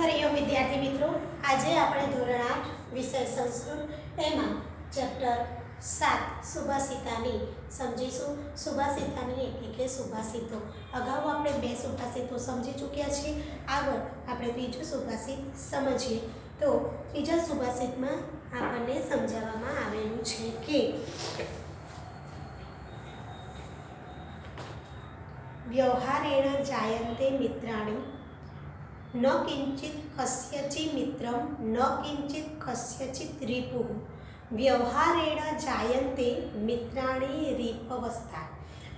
हरिओम विद्यार्थी मित्रों, आज આપણે ધોરણ 8 વિષય સંસ્કૃત એમાં ચેપ્ટર 7 સુભાષિતાની સમજીશું। સુભાષિતાની એટલે સુભાષિતો અગાઉ આપણે બે સુભાષિતો સમજી ચૂક્યા છીએ। આગળ આપણે ત્રીજું સુભાષિત સમજીએ તો ત્રીજા સુભાષિતમાં આપણને સમજાવવામાં આવેલું છે કે વ્યવહારેણ જાયન્તે મિત્રાણि न किंचित कस्यचित् मित्रं न किंचित कस्यचित् रिपुः व्यवहारेण जायन्ते मित्राणि रिपवस्था।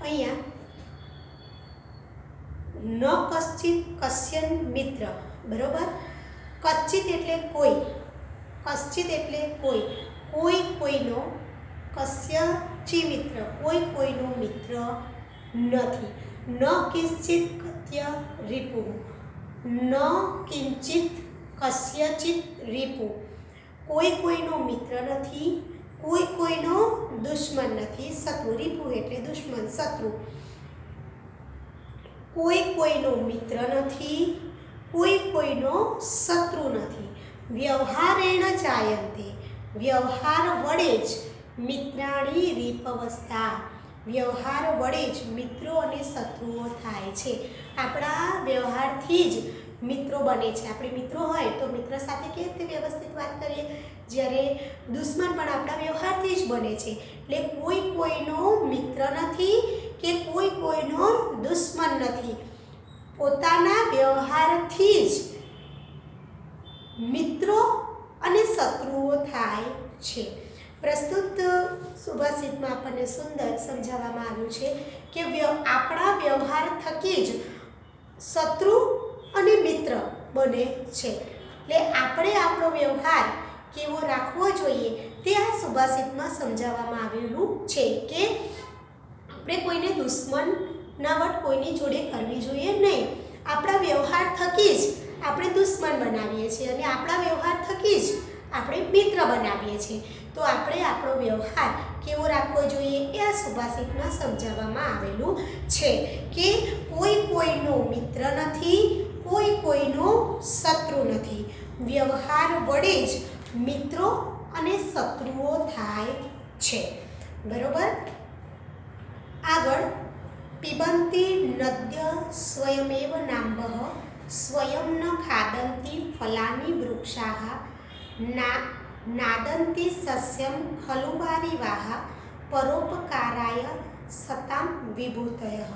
अहींया न कश्चित कस्यन मित्र बरोबर। कश्चित एटले कोई, कश्चित एटले कोई, कोई कोईनो, कस्यचित् मित्र कोई कोईनो मित्र नथी। न किंचित कस्य रिपुः न किंचित कस्यचित रिपु कोई कोईनो मित्र नथी, कोई कोईनो दुश्मन नथी। शत्रु रिपु एटले दुश्मन शत्रु। कोई कोईनो मित्र नथी, कोई कोईनो शत्रु नथी। व्यवहारेण जायन्ते व्यवहार वडे ज मित्राणि रिपवस्था व्यवहार वडे ज मित्रों अने शत्रुओ थाय छे। आपणा व्यवहारथी ज मित्रों बने छे। आपणे मित्रों होय तो मित्र साथे केवी रीते व्यवस्थित वात करीए, ज्यारे दुश्मन पण आपणा व्यवहारथी ज बने छे। એટલે કોઈ કોઈનો મિત્ર નથી કે કોઈ કોઈનો દુશ્મન નથી, પોતાના વ્યવહારથી જ મિત્રો અને શત્રુઓ થાય છે। प्रस्तुत सुभाषित में आपने सुंदर समझावामां आव्युं छे कि आपणा व्यवहार थकी ज शत्रु अने मित्र बने छे। એટલે આપણે આપણો વ્યવહાર કેવો રાખવો જોઈએ તે આ સુભાષિતમાં સમજાવવામાં આવેલું છે કે આપણે કોઈને દુશ્મન ના વટ કોઈની જોડે કરવી જોઈએ નહીં। આપણા વ્યવહાર થકી જ આપણે દુશ્મન બનાવીએ છીએ અને આપણા વ્યવહાર થકી જ આપણે મિત્ર બનાવીએ છીએ। तो આપણે આપણો વ્યવહાર કેવો રાખવો જોઈએ એ આ સુભાષિતમાં સમજાવવામાં આવેલું છે કે કોઈ કોઈનો મિત્ર નથી, કોઈ કોઈનો શત્રુ નથી। વ્યવહાર વડે જ મિત્રો અને શત્રુઓ થાય છે બરોબર। આગળ पिबन्ति नद्य स्वयमेव नाम्भः स्वयं न खादन्ति फलानि वृक्षाः नादन्ति सस्यं खलु वारिवाः परोपकाराय सतां विभूतयः।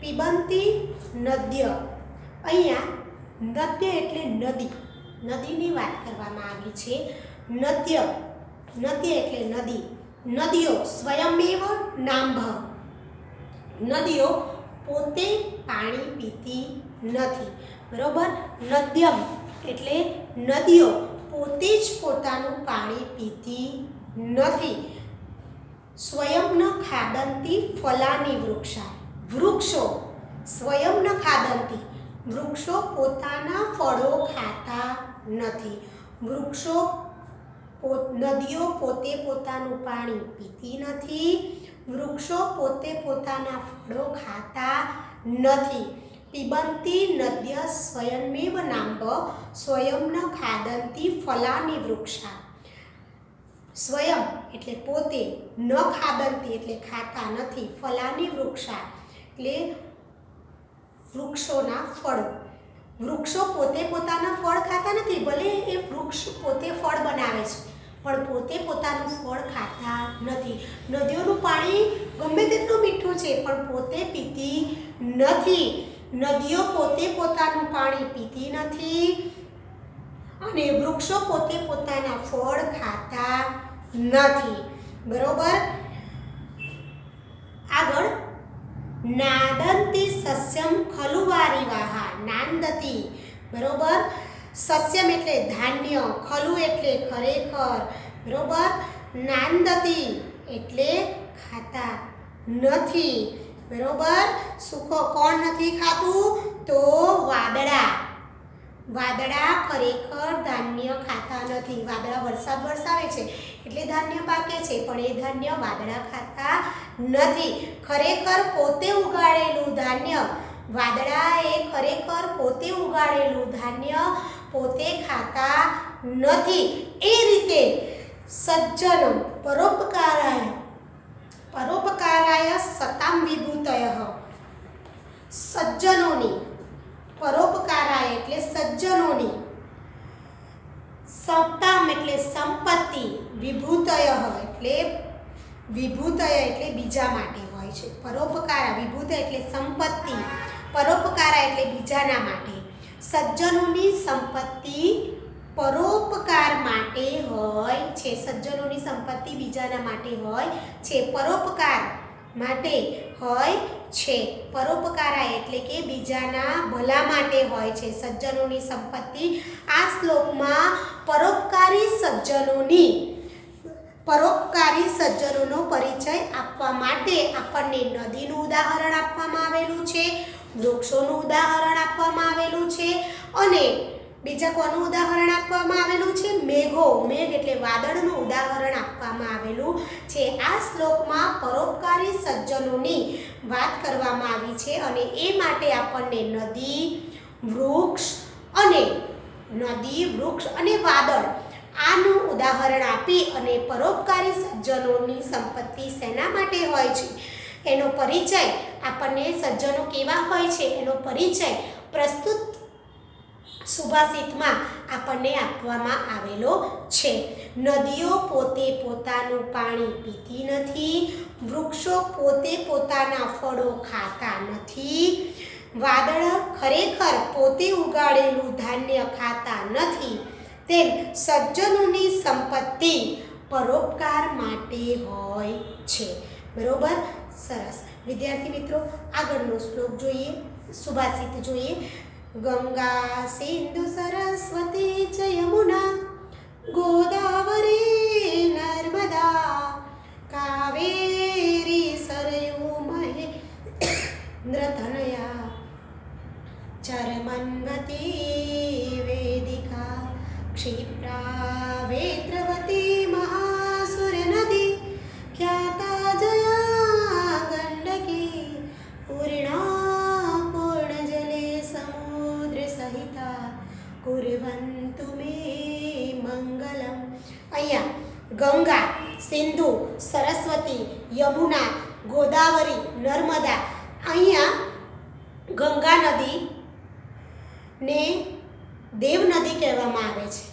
पिबन्ति नद्य अहींया नद्य एटले नदी, नदीनी वात करवामां आवी छे। नद्य नदी एटले नदी, नदीओ स्वयमेव नाम्भः नदीओ पोते पाणी पीती नथी बरोबर। नद्यम एटले नदीओ पोते ज पोतानुं पाणी पीती नथी। स्वयं न खादन्ति फलानि वृक्षा वृक्षो स्वयं न खादन्ति वृक्षो पोताना फळो खाता नथी। वृक्षो नदीओ पोते पोतानुं पाणी पीती नथी, वृक्षो पोते पोताना फळो खाता नथी। पिबन्ति नद्य स्वयमेव नाम्भः स्वयं न खादन्ति फलानि वृक्षा। स्वयं एटले पोते, न खादन्ति एटले खाता नथी, फलानि वृक्षा एटले वृक्षोना फळो। वृक्षो पोते पोताना फळ खाता नथी, भले ए वृक्ष पोते फळ बनावे छे पण पोते पोतानुं फळ खाता नथी। नदीओनुं पाणी गमे तेटલું મીઠું છે પણ પોતે પીતી નથી। नदीओ पोते पोतानुं पाणी पीती नथी अने वृक्षो पोते पोताना फळ खाता नथी बरोबर। आगळ नादन्ति सस्यं खलु वारिवाः नांदति बरोबर। सस्यम एटले धान्य, खलु एटले खरेखर बरोबर। नांदति एटले खाता नथी बरोबर। सुखो कोण नथी खातुं तो वादळा। वादळा खरेखर धान्य खाता नथी। वादळा वरसाद वरसावे छे एटले धान्य पाके छे पण ए धान्य वादळा खाता नथी। खरेखर पोते उगाड़ेलुं धान्य વાદળાએ ખરેખર પોતે ઉગાડેલું ધાન્ય પોતે ખાતા નથી. એ રીતે સજ્જનો પરોપકારાય સતામ વિભૂતયઃ, સજ્જનોની પરોપકારાય એટલે સજ્જનોની, સતામ એટલે સંપત્તિ, વિભૂતય એટલે બીજા માટે હોય છે. પરોપકાર વિભૂત એટલે સંપત્તિ, પરોપકાર એટલે બીજાના માટે. સજ્જનોની સંપત્તિ પરોપકાર માટે હોય છે. સજ્જનોની સંપત્તિ બીજાના માટે હોય છે, પરોપકાર માટે હોય છે. પરોપકારા એટલે કે બીજાના ભલા માટે હોય છે. સજ્જનોની સંપત્તિ. આ શ્લોકમાં પરોપકારી સજ્જનોનો પરિચય આપવા માટે આપણને નદીનું ઉદાહરણ આપવામાં આવેલું છે, વૃક્ષોનું ઉદાહરણ આપવામાં આવેલું છે, અને બીજા કોનું ઉદાહરણ આપવામાં આવેલું છે? મેઘ એટલે વાદળનું ઉદાહરણ આપવામાં આવેલું છે. આ શ્લોકમાં પરોપકારી સજ્જનોની વાત કરવામાં આવી છે અને એ માટે આપણને નદી, વૃક્ષ અને વાદળ આનું ઉદાહરણ આપી અને પરોપકારી સજ્જનોની સંપત્તિ શેના માટે હોય છે એનો પરિચય, આપણને સજ્જનો કેવા હોય છે એનો પરિચય પ્રસ્તુત સુભાષિતમાં આપણને આપવામાં આવેલો છે. નદીઓ પોતે પોતાનું પાણી પીતી નથી, વૃક્ષો પોતે પોતાના ફળો ખાતા નથી, વાદળ ખરેખર પોતે ઉગાડેલું ધાન્ય ખાતા નથી, તેમ સજ્જનોની સંપત્તિ પરોપકાર માટે હોય છે. બરોબર, સરસ. વિદ્યાર્થી મિત્રો, આગળનો શ્લોક જોઈએ, સુભાષિત જોઈએ. ગંગા સિંધુ સરસ્વતી ચ યમુના ગોદાવરી નર્મદા કાવેરી સરયુ મહેન્દ્રતનયા ચરમન્વતી વેદિકા ક્ષિપ્રા વેત્રવતી મહાસુર નદી ખ્યાતા જયા ગંડકી પૂર્ણા પૂર્ણ જલે સમુદ્ર સહિતા કુર્વન્તુ મે મંગલમ. અહીંયા ગંગા, સિંધુ, સરસ્વતી, યમુના, ગોદાવરી, નર્મદા. અહીંયા ગંગા નદી ને દેવ નદી કહેવામાં આવે છે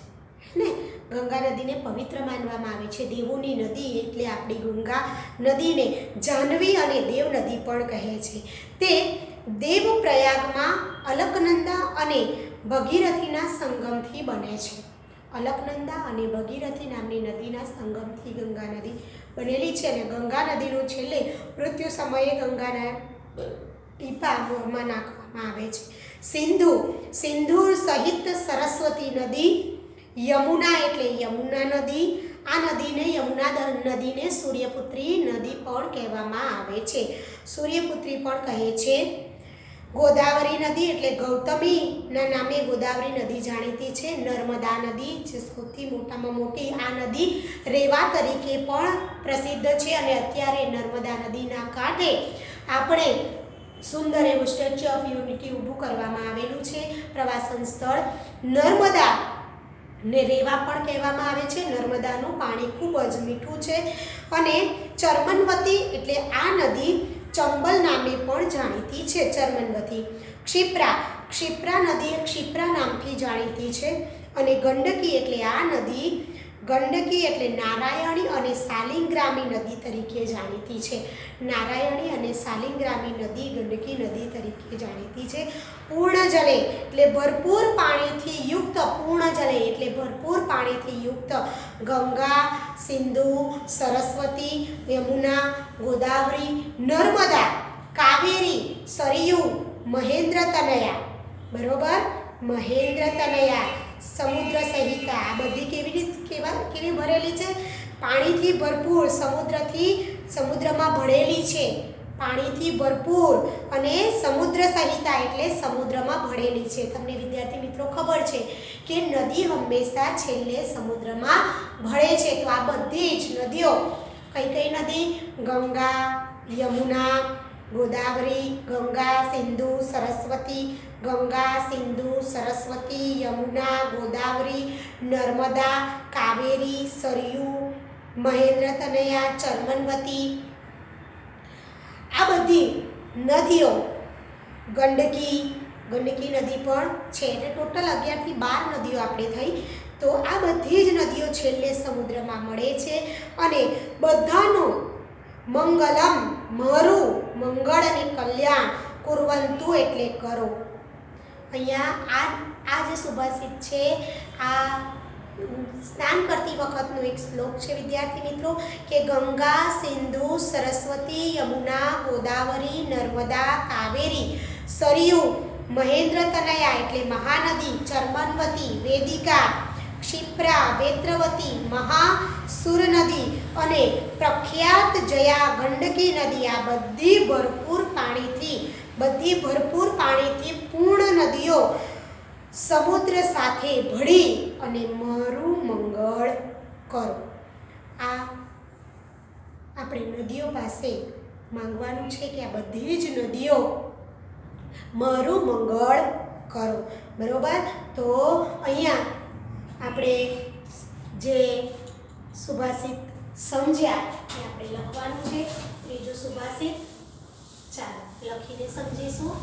ને. ગંગા નદીને પવિત્ર માનવામાં આવે છે, દેવોની નદી એટલે આપણી ગંગા નદીને જાહ્નવી અને દેવ નદી પણ કહે છે. તે દેવપ્રયાગમાં અલકનંદા અને ભગીરથીના સંગમથી બને છે. અલકનંદા અને ભગીરથી નામની નદીના સંગમથી ગંગા નદી બનેલી છે અને ગંગા નદીનું છેલ્લે મૃત્યુ સમયે ગંગાના ટીપા મોરમાં નાખવામાં આવે છે. સિંધુ સહિત સરસ્વતી નદી, યમુના એટલે યમુના નદી. આ નદીને યમુના નદીને સૂર્યપુત્રી નદી પણ કહેવામાં આવે છે, સૂર્યપુત્રી પણ કહે છે. ગોદાવરી નદી એટલે ગૌતમીના નામે ગોદાવરી નદી જાણીતી છે. નર્મદા નદી જે સૌથી મોટામાં મોટી આ નદી રેવા તરીકે પણ પ્રસિદ્ધ છે અને અત્યારે નર્મદા નદીના કાંઠે આપણે સુંદર એવું સ્ટેચ્યુ ઓફ યુનિટી ઊભું કરવામાં આવેલું છે, પ્રવાસન સ્થળ. નર્મદા ને રેવા પણ કહેવામાં આવે છે. નર્મદાનું પાણી ખૂબ જ મીઠું છે અને ચરમનવતી એટલે આ નદી ચંબલ નામે પણ જાણીતી છે. ચરમનવતી. ક્ષિપ્રા નદી ક્ષિપ્રા નામથી જાણીતી છે અને ગંડકી એટલે આ નદી ગંડકી એટલે નારાયણી અને સાલિગ્રામી નદી તરીકે જાણીતી છે. નારાયણી અને સાલિગ્રામી નદી ગંડકી નદી તરીકે જાણીતી છે. પૂર્ણ જલે એટલે ભરપૂર પાણીથી યુક્ત, પૂર્ણ જલે એટલે ભરપૂર પાણીથી યુક્ત ગંગા, સિંધુ, સરસ્વતી, યમુના, ગોદાવરી, નર્મદા, કાવેરી, સરયુ, મહેન્દ્રતનયા. બરોબર, મહેન્દ્રતનયા, સમુદ્ર સહિતા. આ બધી કેવી ભરેલી છે? પાણીથી ભરપૂર, સમુદ્રમાં ભળેલી છે, પાણીથી ભરપૂર અને સમુદ્ર સહિતા એટલે સમુદ્રમાં ભળેલી છે. તમને વિદ્યાર્થી મિત્રો ખબર છે કે નદી હંમેશા છેલ્લે સમુદ્રમાં ભળે છે. તો આ બધી જ નદીઓ, કઈ નદી? ગંગા, યમુના, ગોદાવરી, ગંગા, સિંધુ, સરસ્વતી, ગંગા, સિંધુ, સરસ્વતી, યમુના, ગોદાવરી, નર્મદા, કાવેરી, સરયુ, મહેન્દ્રતનયા, ચર્મનવતી, આ બધી નદીઓ, ગંડકી નદી પણ છે. એટલે ટોટલ 11 થી 12 નદીઓ આપણે થઈ. તો આ બધી જ નદીઓ છેલ્લે સમુદ્રમાં મળે છે અને બધાનું મંગલમ, મારું મંગળ અને કલ્યાણ, કુર્વંતુ એટલે કરો. અહીંયા આ જે સુભાષિત છે આ સ્નાન કરતી વખતનો એક શ્લોક છે વિદ્યાર્થી મિત્રો, કે ગંગા, સિંધુ, સરસ્વતી, યમુના, ગોદાવરી, નર્મદા, કાવેરી, સરયુ, મહેન્દ્રતનયા એટલે મહાનદી, ચર્મનવતી, વેદિકા, ક્ષિપ્રા, વેત્રવતી, મહાસુર નદી અને પ્રખ્યાત જયા ગંડકી નદી, આ બધી ભરપૂર પાણીથી પૂર્ણ નદીઓ સમુદ્ર સાથે ભળી અને મારું મંગળ કરો. આ આપણે નદીઓ પાસે માંગવાનું છે કે આ બધી જ નદીઓ મારું મંગળ કરો. બરોબર. તો અહીંયા આપણે જે સુભાષિત સમજ્યા એ આપણે લખવાનું છે. ત્રીજો સુભાષિત ચાલો લખીને સમજીશું.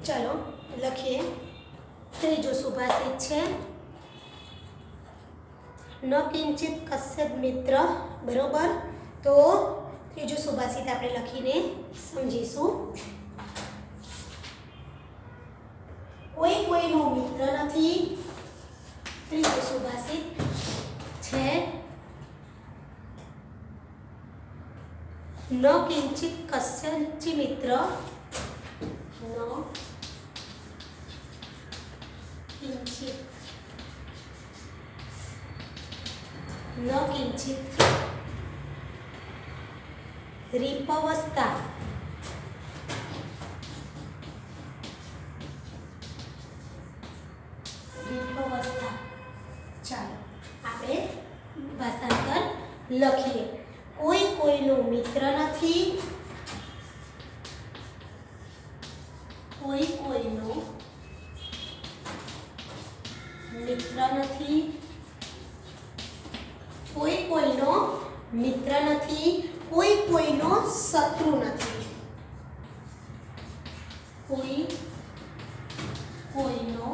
ચલો લખીએ. ત્રીજો સુભાષિત છે ન કિંચિત કસ્યદ મિત્ર. બરોબર. તો ત્રીજો સુભાષિત આપણે લખીને સમજીશું. કોઈ કોઈનો મિત્ર નથી. ત્રીજો સુભાષિત છે ન કિંચિત કસ્યચિ મિત્ર. ન કિંચિત રીપવસ્તા. ચાલો આપણે ભાષાંતર લખીએ. કોઈ કોઈનો મિત્ર નથી. કોઈ કોઈનો મિત્ર નથી. કોઈ કોઈનો મિત્ર નથી. કોઈ કોઈનો શત્રુ નથી. કોઈ કોઈનો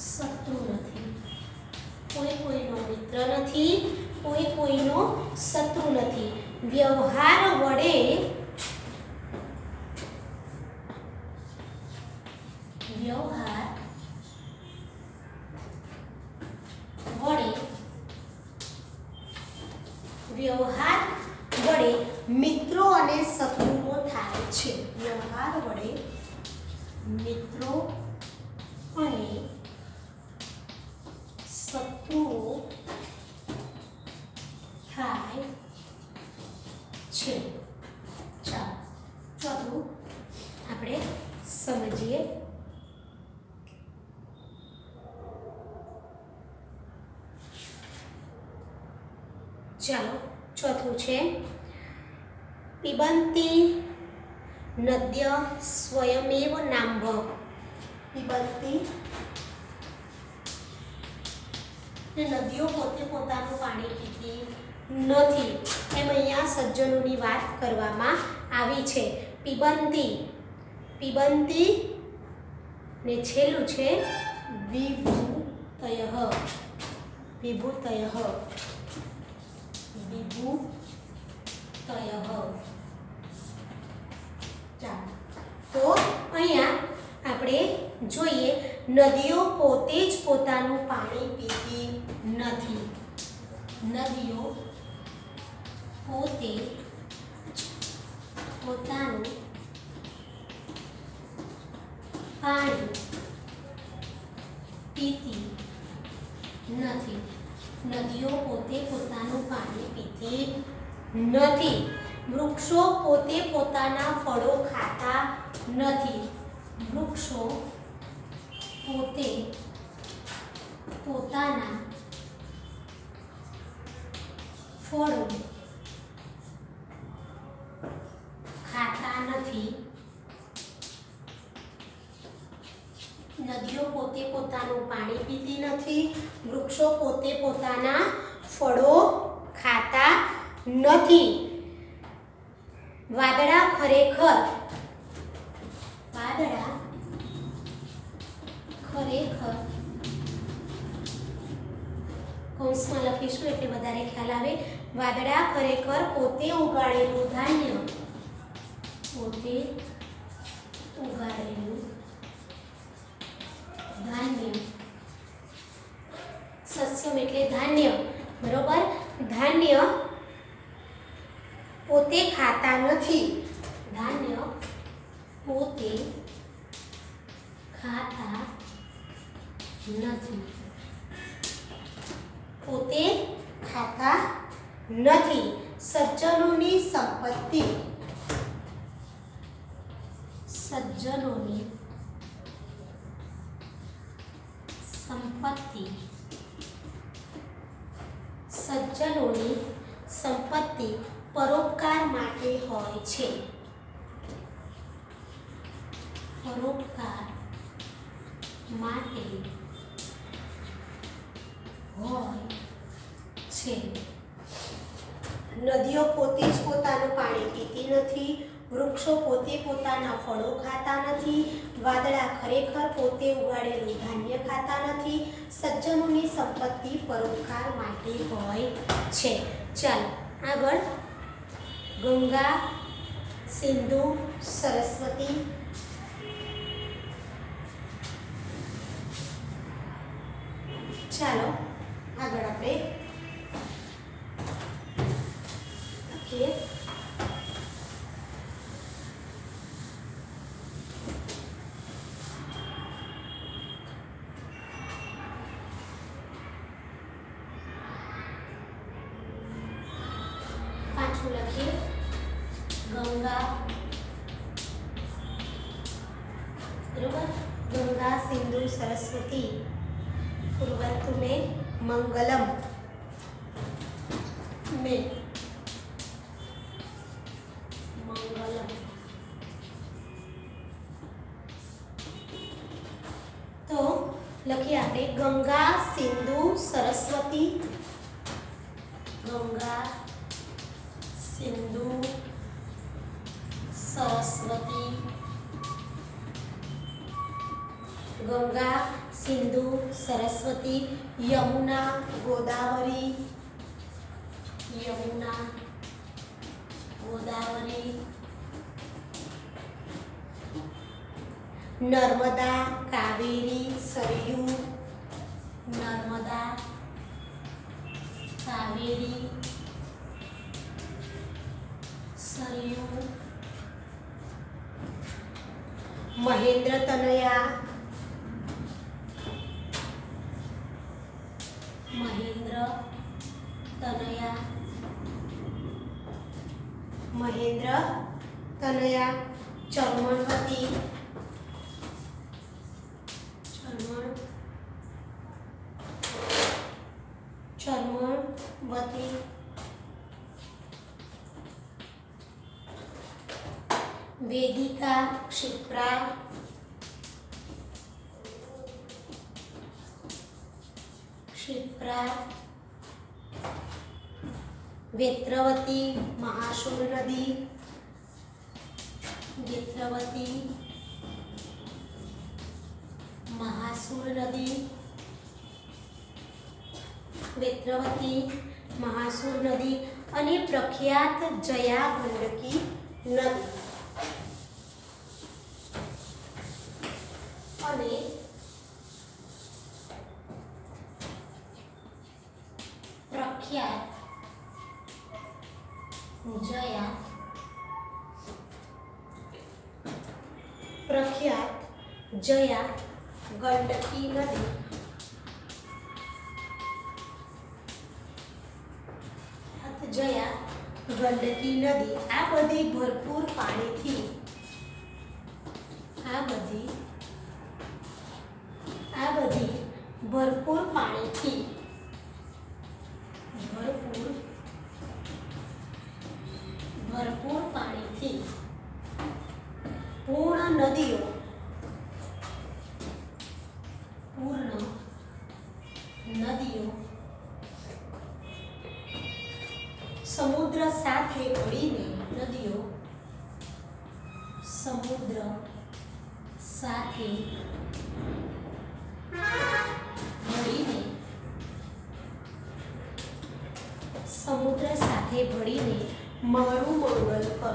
શત્રુ નથી. કોઈ કોઈનો મિત્ર નથી. કોઈ કોઈનો શત્રુ નથી. વ્યવહાર વડે મિત્રો અને શત્રુઓ થાય છે. વ્યવહાર વડે મિત્રો અને શત્રુઓ થાય છે. ચાલો ચોથું આપણે સમજીએ. ચાલો ચોથું છે પિબંતી નદ્ય સ્વયમેવ નાંભ. પિબંતી નદીઓ પોતે પોતાનું પાણી પીતી નથી. એમ અહીંયા સજ્જનોની વાત કરવામાં આવી છે. પિબંતી ને છેલ્લું છે વિભૂતયઃ. તો અહીંયા આપણે જોઈએ નદીઓ પોતે જ પોતાનું પાણી પીતી નથી. નદીઓ પોતે જ પોતાનું પાણી પીતી નથી. નદીઓ પોતે પોતાનું પાણી પીતી નથી. વૃક્ષો પોતે પોતાના ફળો ખાતા નથી. વૃક્ષો પોતે પોતાના ફળો ખાતા નથી. નદીઓ પોતે પોતાનું પાણી પીતી નથી. વૃક્ષો પોતે પોતાના ફળો ખાતા નથી. વાદળા ખરેખર કૌંસમાં લખીશું એટલે વધારે ખ્યાલ આવે. વાદળા ખરેખર પોતે ઉગાડેલું ધાન્ય સસ્યમ એટલે ધાન્ય, બરોબર. ધાન્ય પોતે ખાતા નથી. ધાન્ય પોતે ખાતા નથી. પોતે ખાતા નથી. સજ્જનોની સંપત્તિ પરોપકાર માટે હોય છે. નદીઓ પોતે જ પોતાનું પાણી પીતી નથી. વૃક્ષો પોતે પોતાના ફળો ખાતા નથી. વાદળા ખરેખર પોતે ઉગાડેલું ધાન્ય ખાતા નથી. સજ્જનોની સંપત્તિ પરોપકાર માટે હોય છે. ચાલો આગળ. ગંગા, સિંધુ, સરસ્વતી. ચાલો આગળ આપણે લખીએ. પાછું લખીએ. ગંગા, बरोबर. गंगा, सिंधु, सरस्वती. कुर्वन्तु मे मंगलम. में मंगलम. तो लखिए आपणे गंगा, सिंधु, सरस्वती. गंगा, सिंधु, सरस्वती. गंगा, सिंधु, सरस्वती. यमुना, गोदावरी. यमुना, गोदावरी. नर्मदा, कावेरी, सरयू. नर्मदा, कावेरी, सरयू. महेंद्र तनया. महेंद्र तनया. महेंद्र तनया. चर्मणवती. चर्मणवती. वेदिका, क्षिप्रा. क्षिप्रा. वेत्रवती, महाशूल नदी. वेत्रवती, महाशूल नदी. वेत्रवती, महाशूल नदी અને પ્રખ્યાત જયા ગંડકી નદી. અને પ્રખ્યાત જયા ગંડકી નદી. જયા ગંડકી નદી આ બધી ભરપૂર પાણીથી ભરપૂર પાણીથી પૂર્ણ નદીઓ સમુદ્ર સાથે ભળીને મારું મંગળ કરો.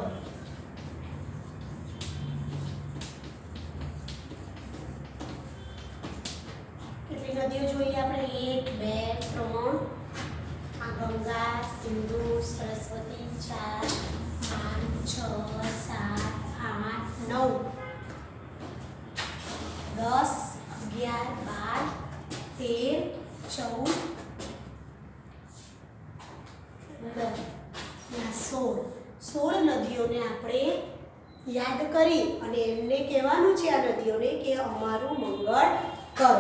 કેટલી નદીઓ જોઈએ આપણે? 1 2 3 આ ગંગા, સિંધુ, સરસ્વતી, 4 5 6 7 8 9 10 11 12 13 14 16 નદીઓને આપણે યાદ કરી અને એમને કહેવાનું છે આ નદીઓને કે અમારું મંગળ કરો.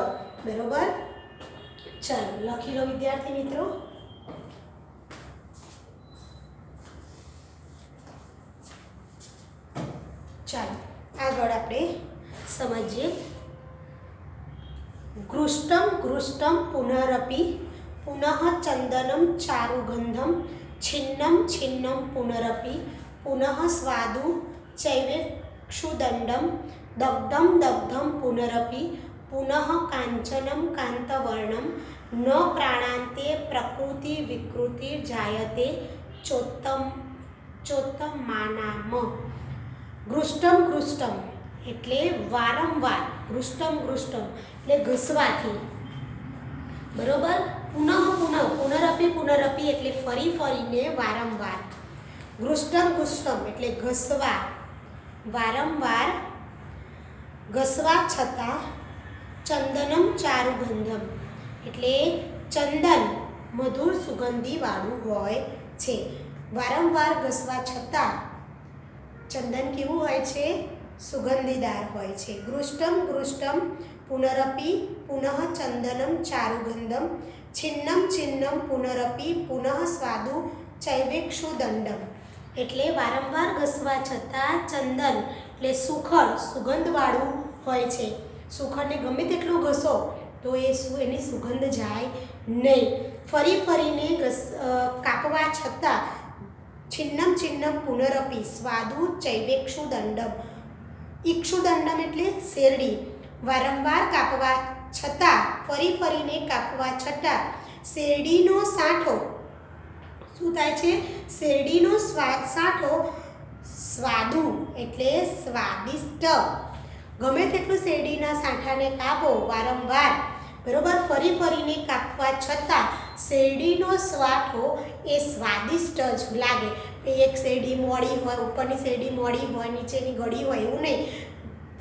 બરોબર? ચાલો લખી લો વિદ્યાર્થી મિત્રો. ચાલો આગળ આપણે સમજીએ. ગૃષ્ટમ પુનરપી પુનઃ ચંદનમ ચારુગંધમ છિન્નમ પુનરપી પુનઃ સ્વાદુ ચૈવેક્ષુદંડમ દગ્ધમ પુનરપી પુનઃ કાંચનમ કાંતવર્ણમ ન પ્રાણાંતે પ્રકૃતિ વિકૃતિ જાયતે ચોત્તમાનામ. ગૃષ્ટમ એટલે વારંવાર, ગૃષ્ટમ એટલે ઘસવાથી. બરોબર? પુનરપી એટલે ફરી ફરીને વારંવાર. ગૃષ્ટમ એટલે ઘસવા, વારંવાર ઘસવા છતાં. ચંદનમ ચારુગંધમ એટલે ચંદન મધુર સુગંધી વાળું હોય છે. વારંવાર ઘસવા છતાં ચંદન કેવું હોય છે? સુગંધીદાર હોય છે. ગૃષ્ટમ પુનરપી પુનઃ ચંદનમ ચારુગંધમ છિન્નમ પુનરપી પુનઃ સ્વાદુ ચૈવેક્ષુદંડમ એટલે વારંવાર ઘસવા છતાં ચંદન એટલે સુખડ, સુગંધવાળું હોય છે. સુખડને ગમે તેટલું ઘસો તો એની સુગંધ જાય નહીં. ફરી ફરીને કાપવા છતાં છિન્નમ પુનરપી સ્વાદુ ચૈવેક્ષુદંડમ. ઇક્ષુદંડમ એટલે શેરડી. વારંવાર કાપવા છતાં, ફરી ફરીને કાપવા છતાં શેરડીનો સાંઠો શું થાય છે? શેરડીનો સાંઠો સ્વાદુ એટલે સ્વાદિષ્ટ. ગમે તેટલું શેરડીના સાંઠાને કાપો વારંવાર, બરોબર, ફરી ફરીને કાપવા છતાં શેરડીનો સ્વાઠો એ સ્વાદિષ્ટ જ લાગે. એક શેરડી મોડી હોય, ઉપરની શેરડી મોડી હોય, નીચેની ગળી હોય એવું નહીં.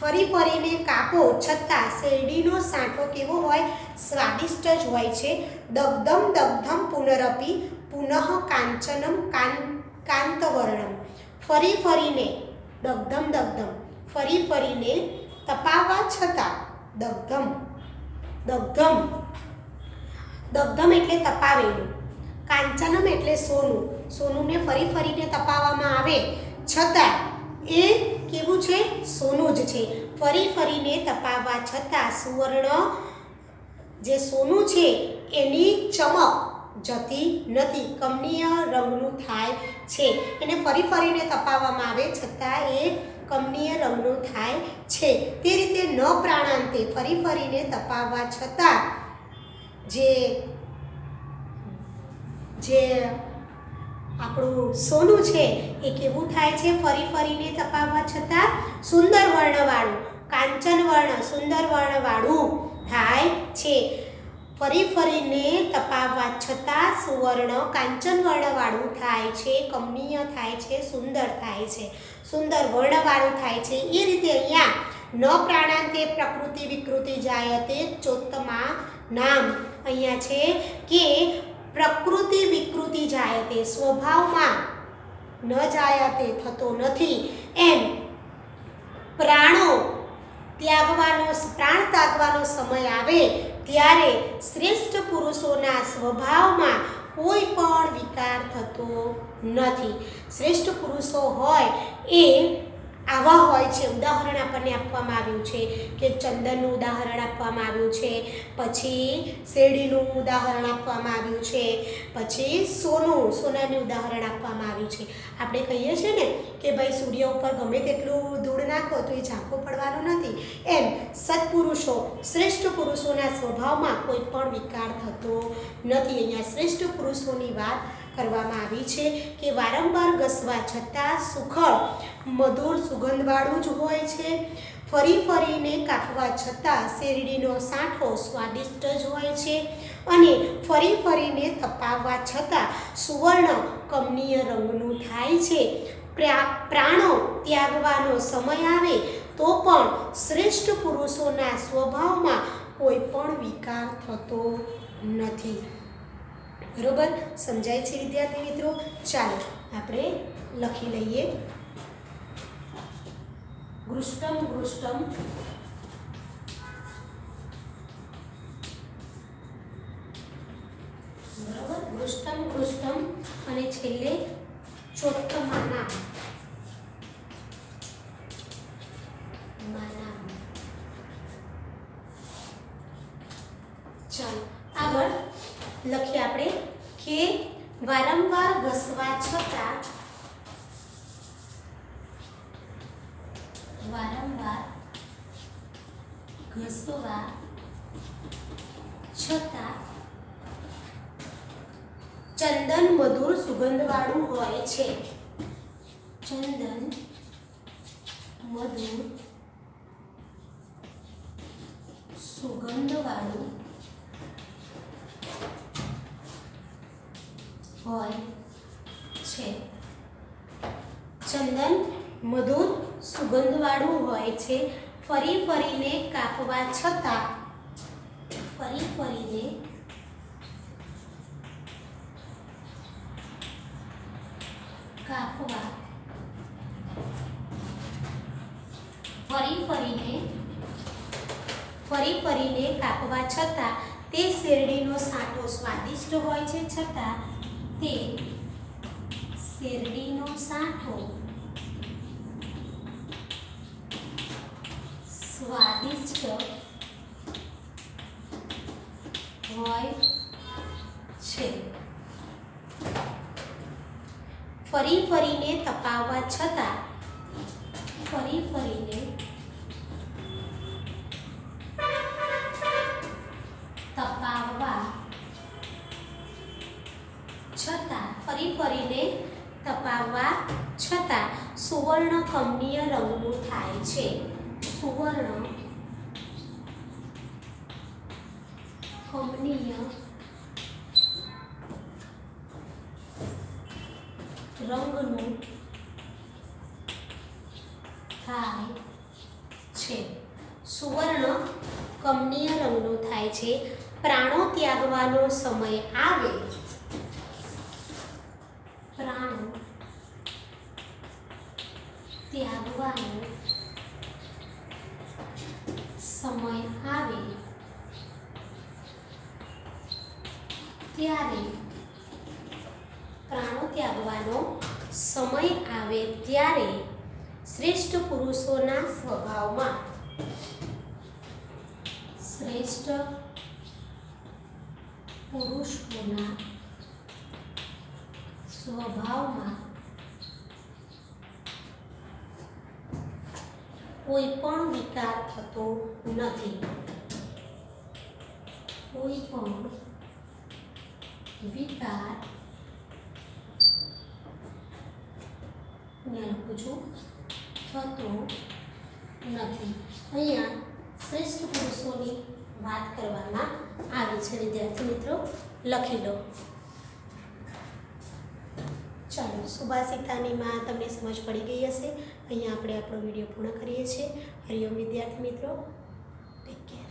ફરી ફરીને કાપો છતાં શેરડીનો સાંઠો કેવો હોય? સ્વાદિષ્ટ જ હોય છે. દગ્ધમ પુનરપી પુનઃ કાંચનમ કાંતવર્ણમ. ફરી ફરીને દગ્ધમ ફરી ફરીને તપાવવા છતાં દગ્ધમ એટલે તપાવેલું. કાંચનમ એટલે સોનુને ફરી ફરીને તપાવવામાં આવે છતાં એ કેવું છે? સોનું જ છે. ફરી ફરીને તપાવવા છતાં સુવર્ણ જે સોનું છે એની ચમક જતી નથી, કમનીય રંગનું થાય છે. એને ફરી ફરીને તપાવવામાં આવે છતાં એ કમનીય રંગનું થાય છે. તે રીતે ન પ્રાણાંતે ફરી ફરીને તપાવવા છતાં જે આપણું સોનું છે એ કેવું થાય છે? ફરી ફરીને તપાવવા છતાં સુંદર વર્ણવાળું, કાંચન વર્ણ, સુંદર વર્ણવાળું થાય છે. ફરી ફરીને તપાવવા છતાં સુવર્ણ કાંચન વર્ણવાળું થાય છે, કમનીય થાય છે, સુંદર થાય છે, સુંદર વર્ણવાળું થાય છે. એ રીતે અહીંયા ન પ્રાણાંતે પ્રકૃતિ વિકૃતિ જાયતે ચોત્તમા નામ અહીંયા છે કે પ્રકૃતિ વિકૃતિ જાયતે, સ્વભાવમાં ન જાયા તે થતો નથી. એમ પ્રાણ ત્યાગવાનો સમય આવે ત્યારે શ્રેષ્ઠ પુરુષોના સ્વભાવમાં કોઈ પણ વિકાર થતો નથી. શ્રેષ્ઠ પુરુષો હોય એ આવા હોય છે. ઉદાહરણ આપણને આપવામાં આવ્યું છે કે ચંદનનું ઉદાહરણ આપવામાં આવ્યું છે, પછી શેરડીનું ઉદાહરણ આપવામાં આવ્યું છે, પછી સોનાનું ઉદાહરણ આપવામાં આવ્યું છે. આપણે કહીએ છીએ ને કે ભાઈ સૂર્ય ઉપર ગમે તેટલું ધૂળ નાખો તો એ ઝાંખો પડવાનો નથી. એમ સત્પુરુષો શ્રેષ્ઠ પુરુષોના સ્વભાવમાં કોઈ પણ વિકાર થતો નથી. અહીંયા શ્રેષ્ઠ પુરુષોની વાત કરવામાં આવી છે કે વારંવાર ઘસવા છતાં સુખળ મધુર સુગંધવાળું જ હોય છે. ફરીને કાપવા છતાં શેરડીનો સાંઠો સ્વાદિષ્ટ જ હોય છે અને ફરીને તપાવવા છતાં સુવર્ણ કમનીય રંગનું થાય છે. પ્રાણો ત્યાગવાનો સમય આવે તો પણ શ્રેષ્ઠ પુરુષોના સ્વભાવમાં કોઈ પણ વિકાર થતો નથી. બરોબર સમજાય છે વિદ્યાર્થી મિત્રો? ચાલો આપણે લખી લઈએ. ગૃષ્ટમ બરોબર, ગૃષ્ટમ અને છેલ્લે ચોત્તમાના. ચાલો આગળ લખીએ આપણે કે વારંવાર ઘસવા છતાં ચંદન મધુર સુગંધવાળું હોય છે. ચંદન મધુર સુગંધવાળું હોય છે. ચંદન મધુર સુગંધવાળું હોય છે. ફરીને કાપવા છતાં ફરીને કાપવા છતાં તે શેરડીનો સાંઠો સ્વાદિષ્ટ હોય છે. છતાં તે શેરડીનો સાંઠો સ્વાદિષ્ટ હોય છે. ફરીને તપાવવા છતાં ફરીને તપાવવા છતાં સુવર્ણ કમનીય રંગનું થાય છે. સુવર્ણ કમનીય રંગનું થાય છે. સુવર્ણ કમનીય રંગનું થાય છે. પ્રાણો ત્યાગવાનો સમય આવે ત્યારે શ્રેષ્ઠ પુરુષોના સ્વભાવમાં કોઈ પણ વિકાર થતો નથી. કોઈ પણ વિકાર થતો નથી. અહીંયા શ્રેષ્ઠ પુરુષોની વાત કરવામાં આવી છે. વિદ્યાર્થી મિત્રો લખી લો. ચાલો સુભાષિતાની માં તમને સમજ પડી ગઈ હશે. અહીંયા આપણે આપણો વિડીયો પૂર્ણ કરીએ છીએ. હરિઓમ વિદ્યાર્થી મિત્રો, ટેક કેર.